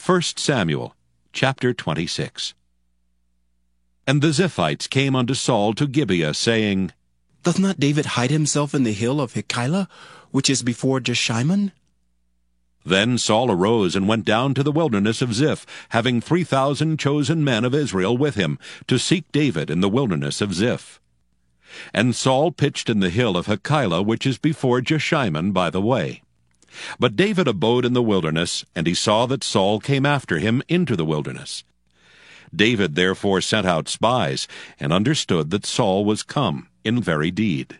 1 Samuel chapter 26. And the Ziphites came unto Saul to Gibeah, saying, Doth not David hide himself in the hill of Hachilah, which is before Jeshimon? Then Saul arose and went down to the wilderness of Ziph, having 3,000 chosen men of Israel with him, to seek David in the wilderness of Ziph. And Saul pitched in the hill of Hachilah, which is before Jeshimon by the way. But David abode in the wilderness, and he saw that Saul came after him into the wilderness. David therefore sent out spies, and understood that Saul was come in very deed.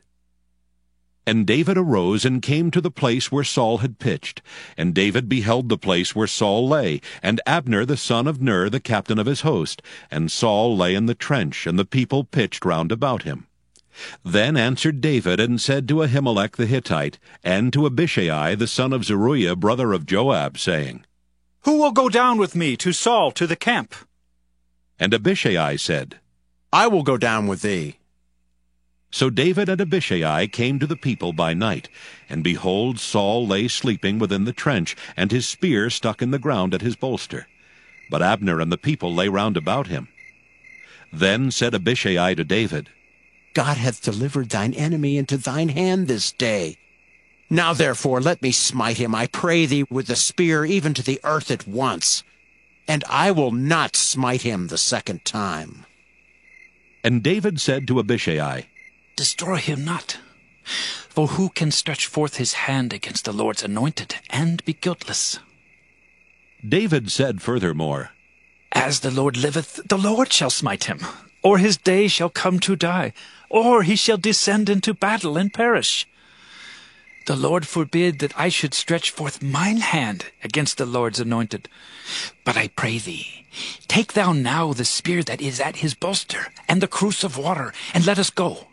And David arose and came to the place where Saul had pitched. And David beheld the place where Saul lay, and Abner the son of Ner the captain of his host. And Saul lay in the trench, and the people pitched round about him. Then answered David, and said to Ahimelech the Hittite, and to Abishai the son of Zeruiah, brother of Joab, saying, Who will go down with me to Saul to the camp? And Abishai said, I will go down with thee. So David and Abishai came to the people by night, and behold, Saul lay sleeping within the trench, and his spear stuck in the ground at his bolster. But Abner and the people lay round about him. Then said Abishai to David, God hath delivered thine enemy into thine hand this day. Now therefore let me smite him, I pray thee, with the spear even to the earth at once, and I will not smite him the second time. And David said to Abishai, Destroy him not. For who can stretch forth his hand against the Lord's anointed, and be guiltless? David said furthermore, As the Lord liveth, the Lord shall smite him, or his day shall come to die, or he shall descend into battle and perish. The Lord forbid that I should stretch forth mine hand against the Lord's anointed. But I pray thee, take thou now the spear that is at his bolster, and the cruse of water, and let us go.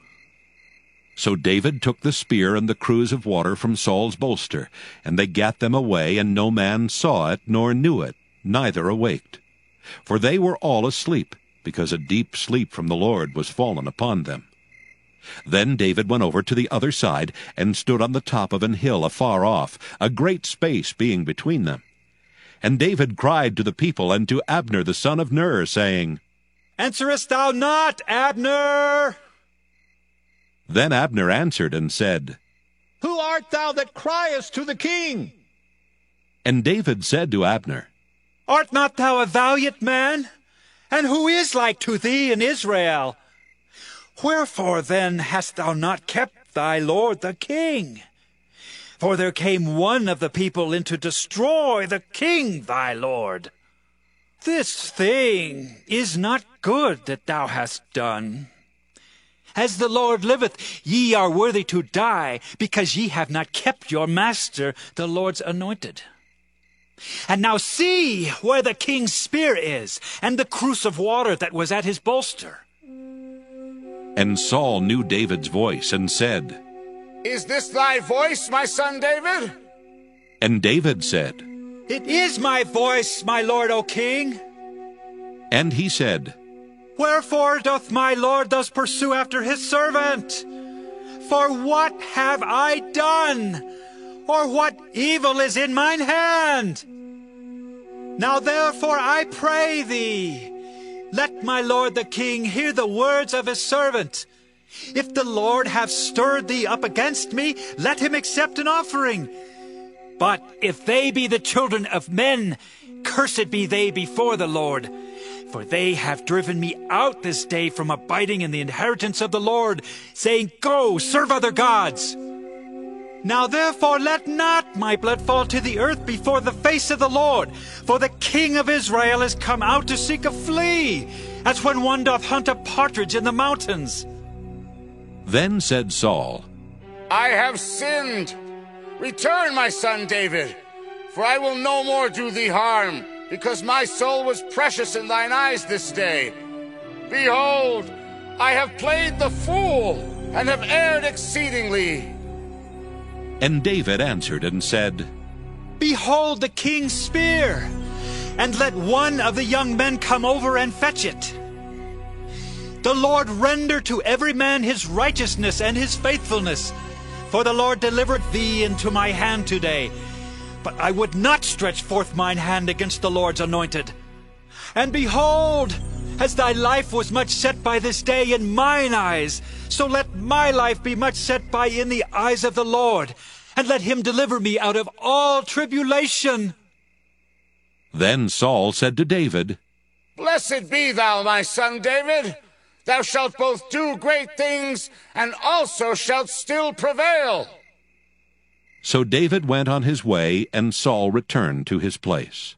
So David took the spear and the cruse of water from Saul's bolster, and they gat them away, and no man saw it, nor knew it, neither awaked. For they were all asleep, because a deep sleep from the Lord was fallen upon them. Then David went over to the other side, and stood on the top of an hill afar off, a great space being between them. And David cried to the people and to Abner the son of Ner, saying, Answerest thou not, Abner? Then Abner answered and said, Who art thou that criest to the king? And David said to Abner, Art not thou a valiant man? And who is like to thee in Israel? Wherefore then hast thou not kept thy lord the king? For there came one of the people in to destroy the king thy lord. This thing is not good that thou hast done. As the Lord liveth, ye are worthy to die, because ye have not kept your master, the Lord's anointed. And now see where the king's spear is, and the cruse of water that was at his bolster. And Saul knew David's voice, and said, Is this thy voice, my son David? And David said, It is my voice, my lord, O king. And he said, Wherefore doth my lord thus pursue after his servant? For what have I done? Or what evil is in mine hand? Now therefore I pray thee, let my lord the king hear the words of his servant. If the Lord have stirred thee up against me, let him accept an offering. But if they be the children of men, cursed be they before the Lord. For they have driven me out this day from abiding in the inheritance of the Lord, saying, Go, serve other gods. Now therefore let not my blood fall to the earth before the face of the Lord, for the king of Israel is come out to seek a flea, as when one doth hunt a partridge in the mountains. Then said Saul, I have sinned. Return, my son David, for I will no more do thee harm, because my soul was precious in thine eyes this day. Behold, I have played the fool, and have erred exceedingly. And David answered and said, Behold the king's spear, and let one of the young men come over and fetch it. The Lord render to every man his righteousness and his faithfulness, for the Lord delivered thee into my hand today. but I would not stretch forth mine hand against the Lord's anointed. And behold, as thy life was much set by this day in mine eyes, so let my life be much set by in the eyes of the Lord, and let him deliver me out of all tribulation. Then Saul said to David, Blessed be thou, my son David. Thou shalt both do great things, and also shalt still prevail. So David went on his way, and Saul returned to his place.